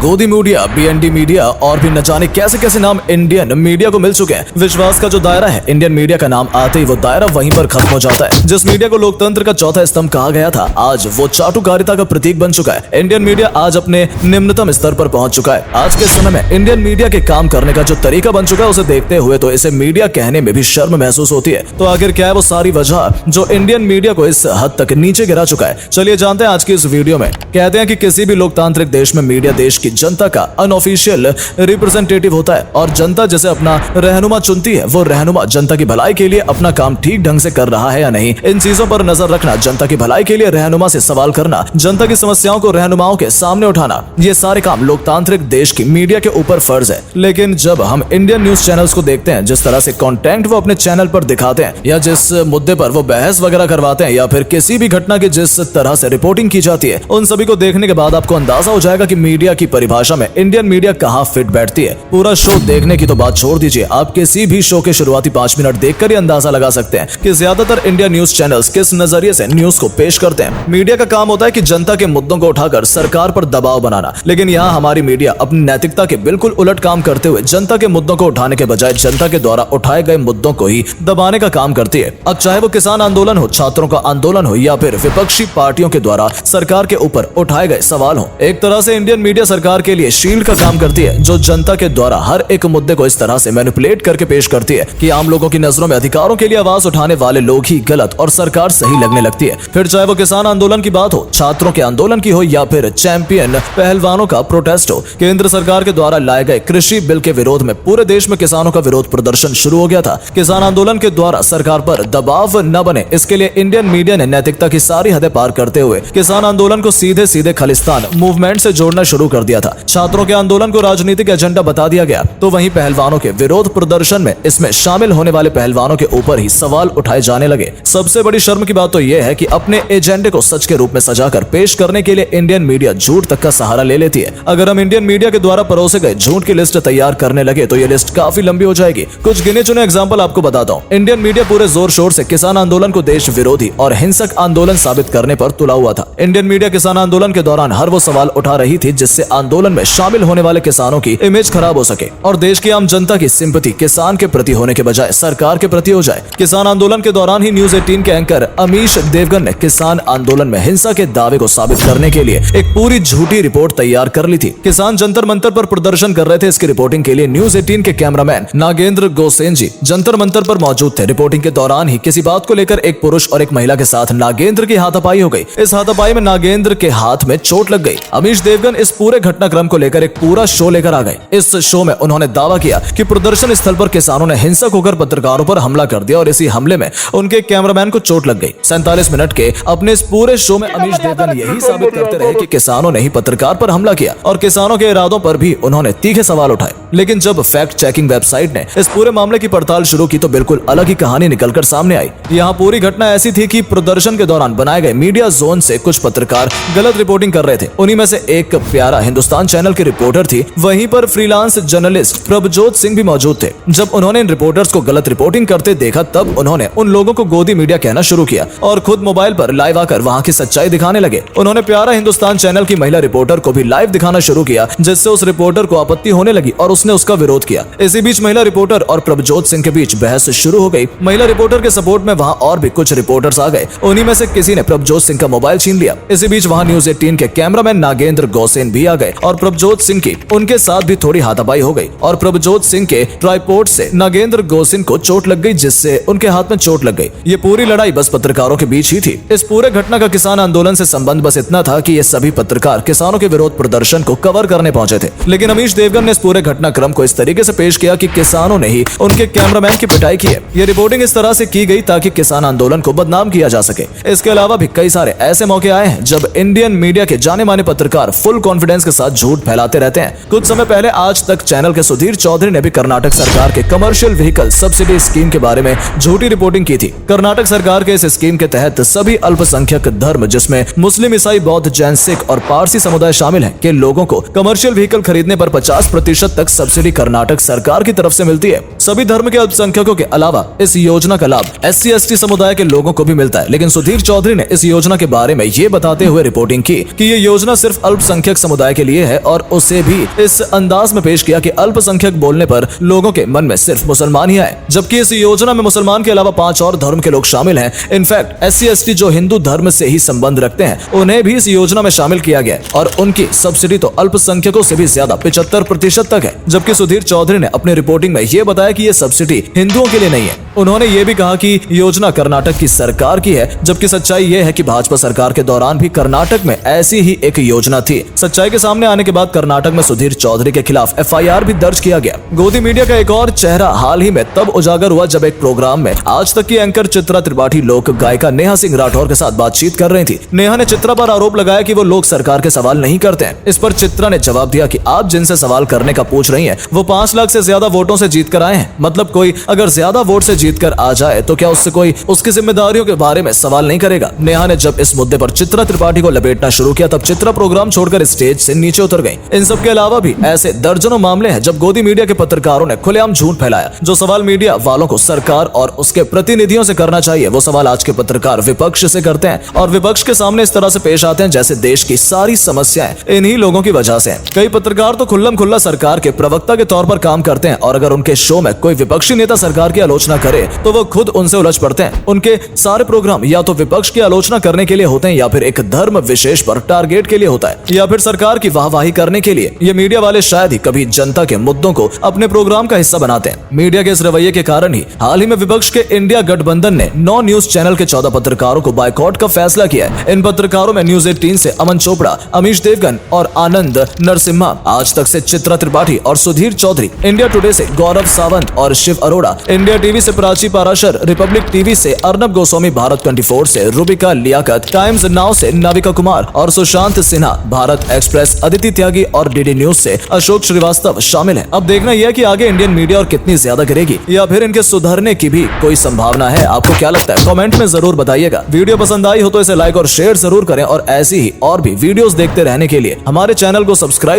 गोदी media, BND media और भी न जाने कैसे कैसे नाम इंडियन मीडिया को मिल चुके हैं। विश्वास का जो दायरा है इंडियन मीडिया का नाम आते ही वो दायरा वहीं पर खत्म हो जाता है। जिस मीडिया को लोकतंत्र का चौथा स्तंभ कहा गया था, आज वो चाटुकारिता का प्रतीक बन चुका है। इंडियन मीडिया आज अपने निम्नतम स्तर पर पहुंच चुका है। आज के समय में इंडियन मीडिया के काम करने का जो तरीका बन चुका है, उसे देखते हुए तो इसे मीडिया कहने में भी शर्म महसूस होती है। तो आखिर क्या है वो सारी वजह जो इंडियन मीडिया को इस हद तक नीचे गिरा चुका है? चलिए जानते हैं आज की इस वीडियो में। कहते हैं कि किसी भी लोकतांत्रिक देश में मीडिया देश की जनता का अनऑफिशियल रिप्रेजेंटेटिव होता है और जनता जैसे अपना रहनुमा चुनती है, वो रहनुमा जनता की भलाई के लिए अपना काम ठीक ढंग से कर रहा है या नहीं, इन चीजों पर नजर रखना, जनता की भलाई के लिए रहनुमा से सवाल करना, जनता की समस्याओं को रहनुमाओं के सामने उठाना, ये सारे काम लोकतांत्रिक देश की मीडिया के ऊपर फर्ज है। लेकिन जब हम इंडियन न्यूज चैनल्स को देखते हैं, जिस तरह से कंटेंट वो अपने चैनल पर दिखाते हैं या जिस मुद्दे पर वो बहस वगैरह करवाते हैं या फिर किसी भी घटना की जिस तरह से रिपोर्टिंग की जाती है, उन सभी को देखने के बाद आपको अंदाजा हो जाएगा कि मीडिया की परिभाषा में इंडियन मीडिया कहां फिट बैठती है। पूरा शो देखने की तो बात छोड़ दीजिए, आप किसी भी शो के शुरुआती 5 मिनट देखकर ही अंदाजा लगा सकते हैं कि ज्यादातर इंडियन न्यूज चैनल्स किस नजरिए से न्यूज को पेश करते हैं। मीडिया का काम होता है कि जनता के मुद्दों को उठाकर सरकार पर दबाव बनाना, लेकिन यहाँ हमारी मीडिया अपनी नैतिकता के बिल्कुल उलट काम करते हुए जनता के मुद्दों को उठाने के बजाय जनता के द्वारा उठाए गए मुद्दों को ही दबाने का काम करती है। अब चाहे वो किसान आंदोलन हो, छात्रों का आंदोलन हो या फिर विपक्षी पार्टियों के द्वारा सरकार के ऊपर उठाए गए सवाल हो, एक तरह से इंडियन मीडिया सरकार के लिए शील्ड का काम करती है, जो जनता के द्वारा हर एक मुद्दे को इस तरह से मैनिपुलेट करके पेश करती है कि आम लोगों की नजरों में अधिकारों के लिए आवाज उठाने वाले लोग ही गलत और सरकार सही लगने लगती है। फिर चाहे वो किसान आंदोलन की बात हो, छात्रों के आंदोलन की हो या फिर चैंपियन पहलवानों का प्रोटेस्ट हो, केंद्र सरकार के द्वारा लाए गए कृषि बिल के विरोध में पूरे देश में किसानों का विरोध प्रदर्शन शुरू हो गया था। किसान आंदोलन के द्वारा सरकार पर दबाव न बने, इसके लिए इंडियन मीडिया ने नैतिकता की सारी हदें पार करते हुए किसान आंदोलन को सीधे सीधे खालिस्तान मूवमेंट से जोड़ना शुरू कर दिया था। छात्रों के आंदोलन को राजनीतिक एजेंडा बता दिया गया, तो वहीं पहलवानों के विरोध प्रदर्शन में इसमें शामिल होने वाले पहलवानों के ऊपर ही सवाल उठाए जाने लगे। सबसे बड़ी शर्म की बात तो यह है कि अपने एजेंडे को सच के रूप में सजाकर पेश करने के लिए इंडियन मीडिया झूठ तक का सहारा ले लेती है। अगर हम इंडियन मीडिया के द्वारा परोसे गए झूठ की लिस्ट तैयार करने लगे तो ये लिस्ट काफी लंबी हो जाएगी। कुछ गिने चुने एग्जाम्पल आपको बताता हूँ। इंडियन मीडिया पूरे जोर शोर से किसान आंदोलन को देश विरोधी और हिंसक आंदोलन साबित करने पर तुला हुआ था। इंडियन मीडिया किसान आंदोलन के दौरान हर वो सवाल उठा रही थी जिससे आंदोलन में शामिल होने वाले किसानों की इमेज खराब हो सके और देश की आम जनता की सिंपैथी किसान के प्रति होने के बजाय सरकार के प्रति हो जाए। किसान आंदोलन के दौरान ही न्यूज 18 के एंकर अमीश देवगन ने किसान आंदोलन में हिंसा के दावे को साबित करने के लिए एक पूरी झूठी रिपोर्ट तैयार कर ली थी। किसान जंतर मंतर पर प्रदर्शन कर रहे थे। इसकी रिपोर्टिंग के लिए न्यूज 18 के कैमरामैन नागेंद्र गोसेन जी जंतर मंतर पर मौजूद थे। रिपोर्टिंग के दौरान ही किसी बात को लेकर एक पुरुष और एक महिला के साथ नागेंद्र की हाथापाई हो गई। इस हाथापाई में नागेंद्र के हाथ में चोट लग गई। अमीश देवगन इस पूरे घटनाक्रम को लेकर एक पूरा शो लेकर आ गए। इस शो में उन्होंने दावा किया कि प्रदर्शन स्थल पर किसानों ने हिंसक होकर पत्रकारों पर हमला कर दिया और इसी हमले में उनके कैमरामैन को चोट लग गई। 47 मिनट के अपने इस पूरे शो में अमीश देवगन यही साबित करते रहे कि किसानों ने ही पत्रकार पर हमला किया और किसानों के इरादों पर भी उन्होंने तीखे सवाल उठाए। लेकिन जब फैक्ट चेकिंग वेबसाइट ने इस पूरे मामले की पड़ताल शुरू की तो बिल्कुल अलग ही कहानी निकलकर सामने आई। यहाँ पूरी घटना ऐसी थी कि प्रदर्शन के दौरान बनाए गए मीडिया जोन से कुछ पत्रकार गलत रिपोर्टिंग कर रहे थे। उन्हीं में से एक प्यारा हिंदुस्तान चैनल के रिपोर्टर थी। वहीं पर फ्रीलांस जर्नलिस्ट प्रभजोत सिंह भी मौजूद थे। जब उन्होंने इन रिपोर्टर्स को गलत रिपोर्टिंग करते देखा तब उन्होंने उन लोगों को गोदी मीडिया कहना शुरू किया और खुद मोबाइल पर लाइव आकर वहां की सच्चाई दिखाने लगे। उन्होंने प्यारा हिंदुस्तान चैनल की महिला रिपोर्टर को भी लाइव दिखाना शुरू किया, जिससे उस रिपोर्टर को आपत्ति होने लगी और उसने उसका विरोध किया। इसी बीच महिला रिपोर्टर और प्रभजोत सिंह के बीच बहस शुरू हो गई। महिला रिपोर्टर के सपोर्ट में वहां और भी कुछ रिपोर्टर्स आ गए। उन्हीं में से किसी ने प्रभजोत सिंह का मोबाइल छीन लिया। इसी बीच वहां न्यूज 18 के कैमरामैन नागेंद्र गोसेन भी आ गए और प्रभजोत सिंह की उनके साथ भी थोड़ी हाथापाई हो गई और प्रभजोत सिंह के ट्राइपॉड से नागेंद्र गोसेन को चोट लग गई, जिससे उनके हाथ में चोट लग गई। ये पूरी लड़ाई बस पत्रकारों के बीच ही थी। इस पूरे घटना का किसान आंदोलन से संबंध बस इतना था कि ये सभी पत्रकार किसानों के विरोध प्रदर्शन को कवर करने पहुंचे थे। लेकिन अमीश देवगन ने इस पूरे घटनाक्रम को इस तरीके से पेश किया कि किसानों ने ही उनके कैमरामैन की पिटाई की है। ये रिपोर्टिंग इस तरह से की गई ताकि किसान आंदोलन को बदनाम किया जा सके। इसके अलावा भी कई सारे ऐसे मौके आए हैं जब इंडियन मीडिया के जाने माने पत्रकार फुल कॉन्फिडेंस के साथ झूठ फैलाते रहते हैं। कुछ समय पहले आज तक चैनल के सुधीर चौधरी ने भी कर्नाटक सरकार के कमर्शियल व्हीकल सब्सिडी स्कीम के बारे में झूठी रिपोर्टिंग की थी। कर्नाटक सरकार के इस स्कीम के तहत सभी अल्पसंख्यक धर्म जिसमें मुस्लिम, ईसाई, बौद्ध, जैन, सिख और पारसी समुदाय शामिल हैं के लोगों को कमर्शियल व्हीकल खरीदने पर 50% तक सब्सिडी कर्नाटक सरकार की तरफ से मिलती है। सभी धर्म के अल्पसंख्यकों के अलावा इस योजना का लाभ SC ST समुदाय के लोगों को भी मिलता है। लेकिन सुधीर चौधरी ने इस योजना के बारे में ये बताते हुए रिपोर्टिंग की कि ये योजना सिर्फ अल्पसंख्यक समुदाय के लिए ये है और उसे भी इस अंदाज में पेश किया कि अल्पसंख्यक बोलने पर लोगों के मन में सिर्फ मुसलमान ही आए, जबकि इस योजना में मुसलमान के अलावा 5 और धर्म के लोग शामिल हैं। इनफैक्ट SC/ST जो हिंदू धर्म से ही संबंध रखते हैं उन्हें भी इस योजना में शामिल किया गया और उनकी सब्सिडी तो अल्पसंख्यकों से भी ज्यादा 75% तक है। जबकि सुधीर चौधरी ने अपनी रिपोर्टिंग में ये बताया कि ये सब्सिडी हिंदुओं के लिए नहीं है। उन्होंने ये भी कहा कि योजना कर्नाटक की सरकार की है, जबकि सच्चाई ये है कि भाजपा सरकार के दौरान भी कर्नाटक में ऐसी ही एक योजना थी। सच्चाई के सामने आने के बाद कर्नाटक में सुधीर चौधरी के खिलाफ FIR भी दर्ज किया गया। गोदी मीडिया का एक और चेहरा हाल ही में तब उजागर हुआ जब एक प्रोग्राम में आज तक की एंकर चित्रा त्रिपाठी लोक गायिका नेहा सिंह राठौर के साथ बातचीत कर रही थी। नेहा ने चित्रा पर आरोप लगाया कि वो लोग सरकार के सवाल नहीं करते हैं। इस पर चित्रा ने जवाब दिया कि आप जिनसे सवाल करने का पूछ रही हैं वो 5 लाख से ज्यादा वोटों से जीत कर आए हैं। मतलब कोई अगर ज्यादा वोट से जीत कर आ जाए तो क्या उससे कोई उसकी जिम्मेदारियों के बारे में सवाल नहीं करेगा। नेहा ने जब इस मुद्दे पर चित्रा त्रिपाठी को लपेटना शुरू किया तब चित्रा प्रोग्राम छोड़कर स्टेज से नीचे उतर गई। इन सब के अलावा भी ऐसे दर्जनों मामले हैं जब गोदी मीडिया के पत्रकारों ने खुलेआम झूठ फैलाया। जो सवाल मीडिया वालों को सरकार और उसके प्रतिनिधियों से करना चाहिए वो सवाल आज के पत्रकार विपक्ष से करते हैं और विपक्ष के सामने इस तरह से पेश आते हैं जैसे देश की सारी समस्याएं इन्हीं लोगों की वजह से हैं। कई पत्रकार तो खुल्लम खुल्ला सरकार के प्रवक्ता के तौर पर काम करते हैं और अगर उनके शो में कोई विपक्षी नेता सरकार की आलोचना करे तो वो खुद उनसे उलझ पड़ते हैं। उनके सारे प्रोग्राम या तो विपक्ष की आलोचना करने के लिए होते हैं या फिर एक धर्म विशेष पर टारगेट के लिए होता है या फिर सरकार की वाहवाही करने के लिए। ये मीडिया वाले शायद ही कभी जनता के मुद्दों को अपने प्रोग्राम का हिस्सा बनाते हैं। मीडिया के इस रवैये के कारण ही हाल ही में विपक्ष के इंडिया गठबंधन ने 9 न्यूज चैनल के 14 पत्रकारों को बायकॉट का फैसला किया है। इन पत्रकारों में न्यूज 18 से अमन चोपड़ा, अमीश देवगन और आनंद नरसिम्हा, आज तक से चित्रा त्रिपाठी और सुधीर चौधरी, इंडिया टुडे से गौरव सावंत और शिव अरोड़ा, इंडिया टीवी से प्राची पाराशर, रिपब्लिक टीवी से अर्नब गोस्वामी, भारत 24 से रूबिका लियाकत, टाइम्स नाउ से नाविका कुमार और सुशांत सिन्हा, भारत एक्सप्रेस अदिति त्यागी और डीडी न्यूज से अशोक श्रीवास्तव शामिल है। अब देखना यह कि आगे इंडियन मीडिया और कितनी ज्यादा गिरेगी या फिर इनके सुधरने की भी कोई संभावना है। आपको क्या लगता है कमेंट में जरूर बताइएगा। वीडियो पसंद आई हो तो इसे लाइक और शेयर जरूर करें और ऐसी ही और भी वीडियोस देखते रहने के लिए हमारे चैनल को सब्सक्राइब